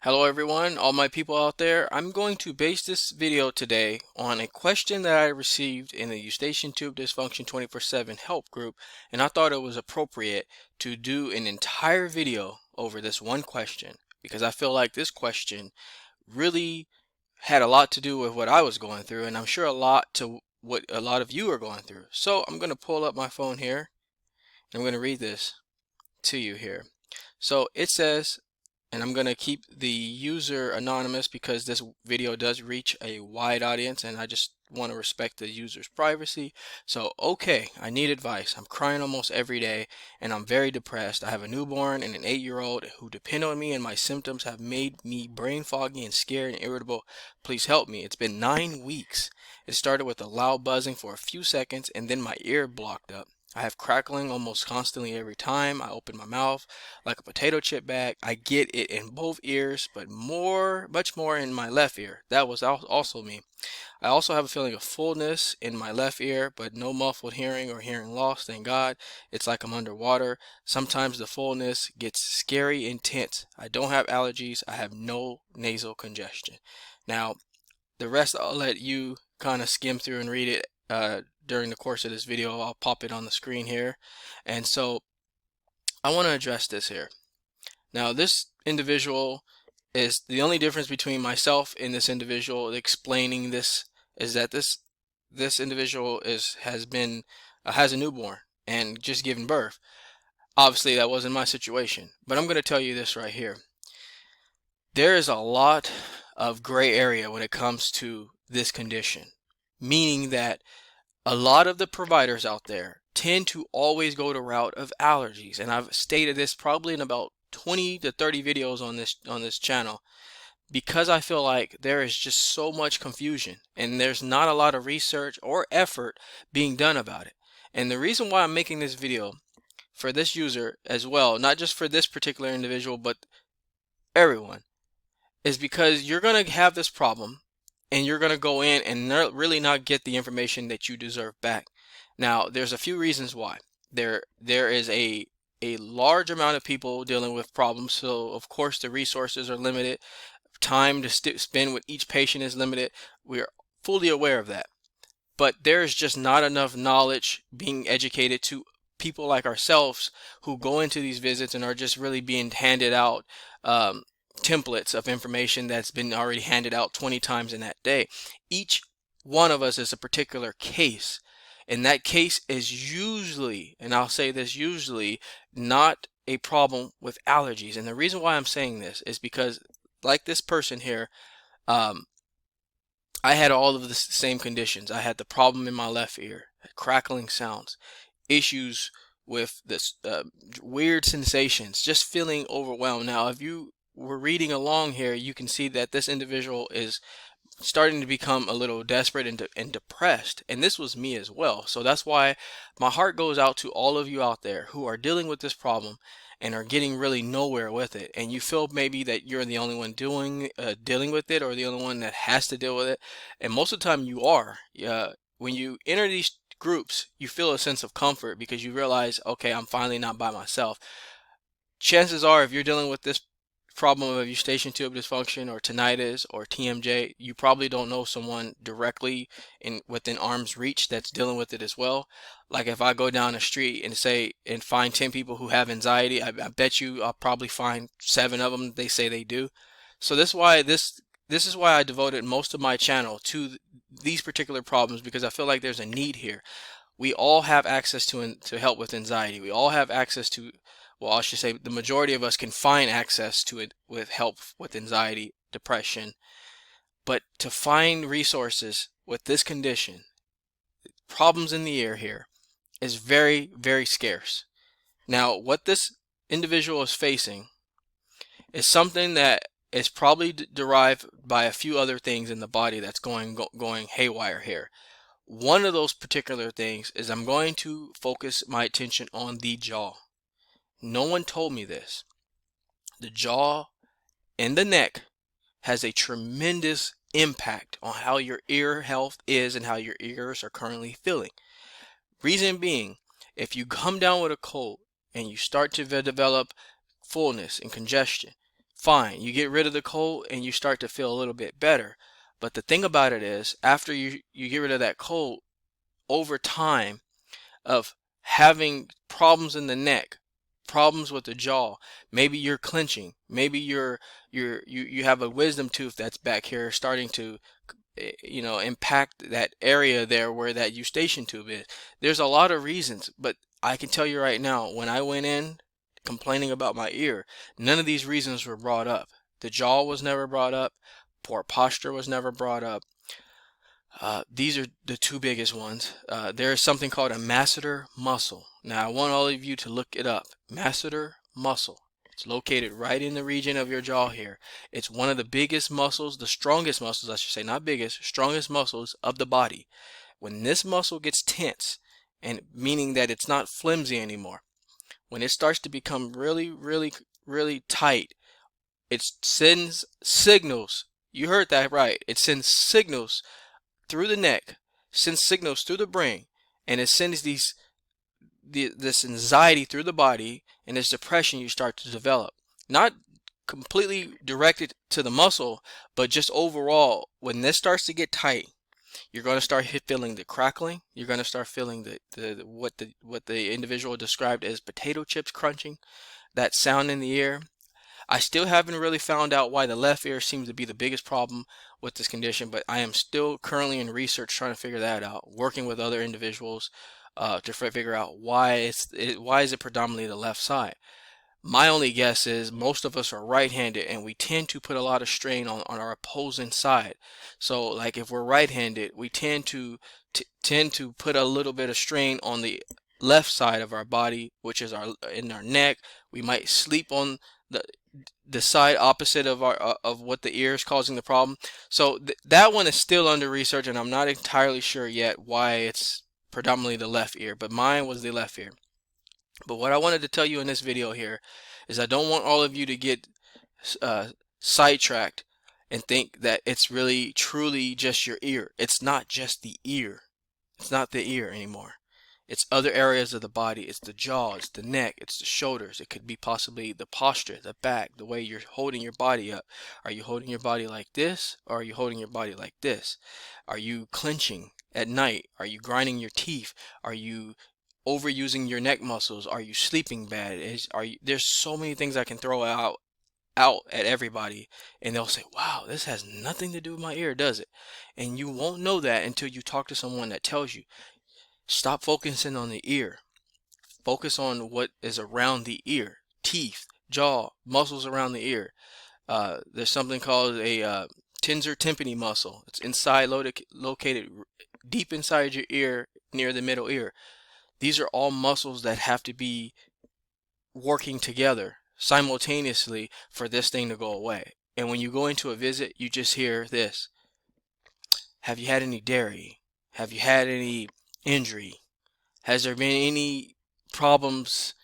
Hello everyone, all my people out there. I'm going to base this video today on a question that I received in the Eustachian Tube Dysfunction 24/7 help group, and I thought it was appropriate to do an entire video over this one question because I feel like this question really had a lot to do with what I was going through, and I'm sure a lot to what a lot of you are going through. So I'm going to pull up my phone here and I'm going to read this to you here. So it says, and I'm going to keep the user anonymous because this video does reach a wide audience and I just want to respect the user's privacy. So, okay, I need advice. I'm crying almost every day and I'm very depressed. I have a newborn and an 8-year-old who depend on me, and my symptoms have made me brain foggy and scared and irritable. Please help me. It's been 9 weeks. It started with a loud buzzing for a few seconds and then my ear blocked up. I have crackling almost constantly every time I open my mouth, like a potato chip bag. I get it in both ears, but much more in my left ear. That was also me. I also have a feeling of fullness in my left ear, but no muffled hearing or hearing loss, thank God. It's like I'm underwater. Sometimes the fullness gets scary intense. I don't have allergies. I have no nasal congestion. Now, the rest I'll let you kind of skim through and read it during the course of this video. I'll pop it on the screen here. And so I want to address this here. Now, this individual is the only difference between myself and this individual explaining this is that this individual has a newborn and just given birth. Obviously, that wasn't my situation, but I'm going to tell you this right here. There is a lot of gray area when it comes to this condition, meaning that a lot of the providers out there tend to always go the route of allergies, and I've stated this probably in about 20 to 30 videos on this channel, because I feel like there is just so much confusion and there's not a lot of research or effort being done about it. And the reason why I'm making this video for this user as well, not just for this particular individual but everyone, is because you're going to have this problem and you're going to go in and really not get the information that you deserve back. Now, there's a few reasons why. There is a large amount of people dealing with problems, so of course the resources are limited. Time to spend with each patient is limited. We are fully aware of that. But there's just not enough knowledge being educated to people like ourselves who go into these visits and are just really being handed out templates of information that's been already handed out 20 times in that day. Each one of us is a particular case, and that case is usually, and I'll say this, usually not a problem with allergies. And the reason why I'm saying this is because, like this person here, I had all of the same conditions. I had the problem in my left ear, crackling sounds, issues with this weird sensations, just feeling overwhelmed. Now, if you were reading along here, you can see that this individual is starting to become a little desperate and depressed, and this was me as well. So that's why my heart goes out to all of you out there who are dealing with this problem and are getting really nowhere with it, and you feel maybe that you're the only one dealing with it, or the only one that has to deal with it. And most of the time you are. When you enter these groups, you feel a sense of comfort because you realize, okay, I'm finally not by myself. Chances are, if you're dealing with this problem of Eustachian tube dysfunction or tinnitus or TMJ, you probably don't know someone directly within arm's reach that's dealing with it as well. Like if I go down the street and find 10 people who have anxiety, I bet you I'll probably find 7 of them they say they do. So this is why I devoted most of my channel to these particular problems, because I feel like there's a need here. We all have access to help with anxiety. We all have access to, well, I should say the majority of us can find access to it with help with anxiety, depression. But to find resources with this condition, problems in the ear here, is very, very scarce. Now, what this individual is facing is something that is probably derived by a few other things in the body that's going haywire here. One of those particular things is I'm going to focus my attention on the jaw. No one told me this. The jaw and the neck has a tremendous impact on how your ear health is and how your ears are currently feeling. Reason being, if you come down with a cold and you start to develop fullness and congestion, fine. You get rid of the cold and you start to feel a little bit better. But the thing about it is, after you get rid of that cold, over time of having problems in the neck, problems with the jaw, maybe you're clenching, maybe you have a wisdom tooth that's back here starting to impact that area there where that eustachian tube is. There's a lot of reasons, but I can tell you right now, when I went in complaining about my ear, none of these reasons were brought up. The jaw was never brought up. Poor posture was never brought up. These are the two biggest ones. There is something called a masseter muscle. Now, I want all of you to look it up. Masseter muscle. It's located right in the region of your jaw here. It's one of the biggest muscles, the strongest muscles, I should say, not biggest, strongest muscles of the body. When this muscle gets tense, and meaning that it's not flimsy anymore, when it starts to become really, really, really tight, it sends signals. You heard that right. It sends signals through the neck, sends signals through the brain, and it sends this anxiety through the body, and this depression you start to develop. Not completely directed to the muscle, but just overall, when this starts to get tight, you're going to start feeling the crackling. You're going to start feeling what the individual described as potato chips crunching, that sound in the ear. I still haven't really found out why the left ear seems to be the biggest problem with this condition, but I am still currently in research trying to figure that out, working with other individuals to figure out why is it predominantly the left side. My only guess is most of us are right-handed, and we tend to put a lot of strain on our opposing side. So like if we're right-handed, we tend to put a little bit of strain on the left side of our body, which is in our neck. We might sleep on the side opposite of of what the ear is causing the problem. So that one is still under research, and I'm not entirely sure yet why it's predominantly the left ear, but mine was the left ear. But what I wanted to tell you in this video here is I don't want all of you to get sidetracked and think that it's really truly just your ear. It's not just the ear. It's not the ear anymore. It's other areas of the body. It's the jaw, it's the neck, it's the shoulders. It could be possibly the posture, the back, the way you're holding your body up. Are you holding your body like this, or are you holding your body like this? Are you clenching at night? Are you grinding your teeth? Are you overusing your neck muscles? Are you sleeping bad? There's so many things I can throw out at everybody, and they'll say, wow, this has nothing to do with my ear, does it? And you won't know that until you talk to someone that tells you. Stop focusing on the ear. Focus on what is around the ear. Teeth, jaw, muscles around the ear. There's something called a tensor tympani muscle. It's located deep inside your ear, near the middle ear. These are all muscles that have to be working together simultaneously for this thing to go away. And when you go into a visit, you just hear this. Have you had any dairy? Have you had any injury? Has there been any problems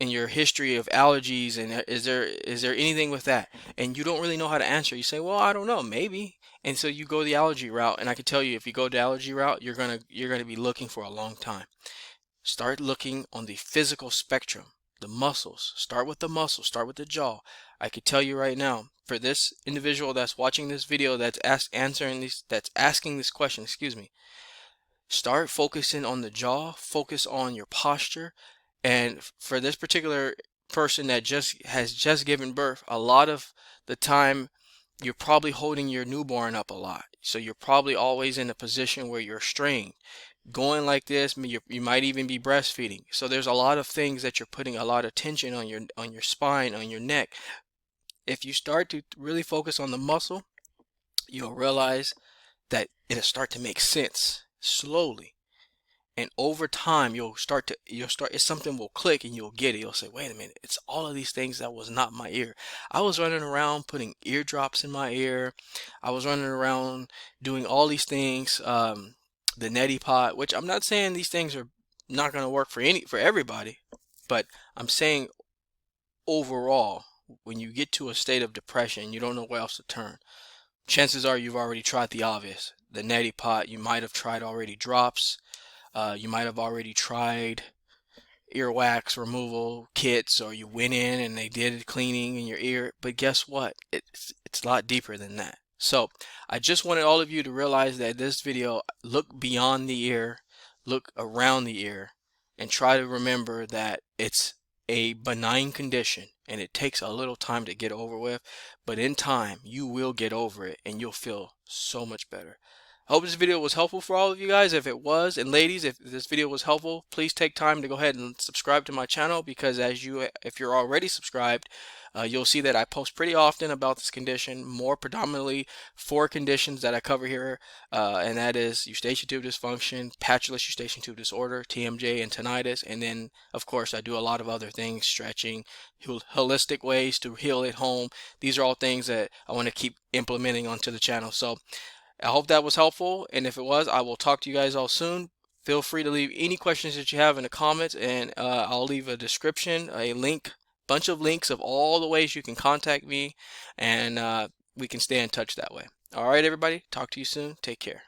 in your history of allergies, and is there anything with that? And you don't really know how to answer. You say, well, I don't know, maybe. And so you go the allergy route, and I can tell you, if you go the allergy route, you're gonna be looking for a long time. Start looking on the physical spectrum, the muscles. Start with the muscles, start with the jaw. I could tell you right now, for this individual that's watching this video, that's asking this question, excuse me, start focusing on the jaw, focus on your posture. And for this particular person that has just given birth, a lot of the time you're probably holding your newborn up a lot. So you're probably always in a position where you're strained. Going like this, you might even be breastfeeding. So there's a lot of things that you're putting a lot of tension on your spine, on your neck. If you start to really focus on the muscle, you'll realize that it'll start to make sense slowly. And over time, something will click and you'll get it. You'll say, wait a minute, it's all of these things that was not my ear. I was running around putting eardrops in my ear. I was running around doing all these things, the neti pot, which I'm not saying these things are not going to work for everybody, but I'm saying overall, when you get to a state of depression, you don't know where else to turn. Chances are you've already tried the obvious, the neti pot. You might have tried already drops. You might have already tried earwax removal kits, or you went in and they did cleaning in your ear. But guess what? It's a lot deeper than that. So I just wanted all of you to realize that this video, look beyond the ear, look around the ear, and try to remember that it's a benign condition and it takes a little time to get over with, but in time you will get over it and you'll feel so much better. I hope this video was helpful for all of you guys. If it was, and ladies, if this video was helpful, please take time to go ahead and subscribe to my channel, because if you're already subscribed, you'll see that I post pretty often about this condition, more predominantly 4 conditions that I cover here, and that is Eustachian Tube Dysfunction, Patulous Eustachian Tube Disorder, TMJ, and tinnitus. And then, of course, I do a lot of other things, stretching, holistic ways to heal at home. These are all things that I want to keep implementing onto the channel. So I hope that was helpful, and if it was, I will talk to you guys all soon. Feel free to leave any questions that you have in the comments, and I'll leave a description, a link, bunch of links of all the ways you can contact me, and we can stay in touch that way. All right, everybody, talk to you soon. Take care.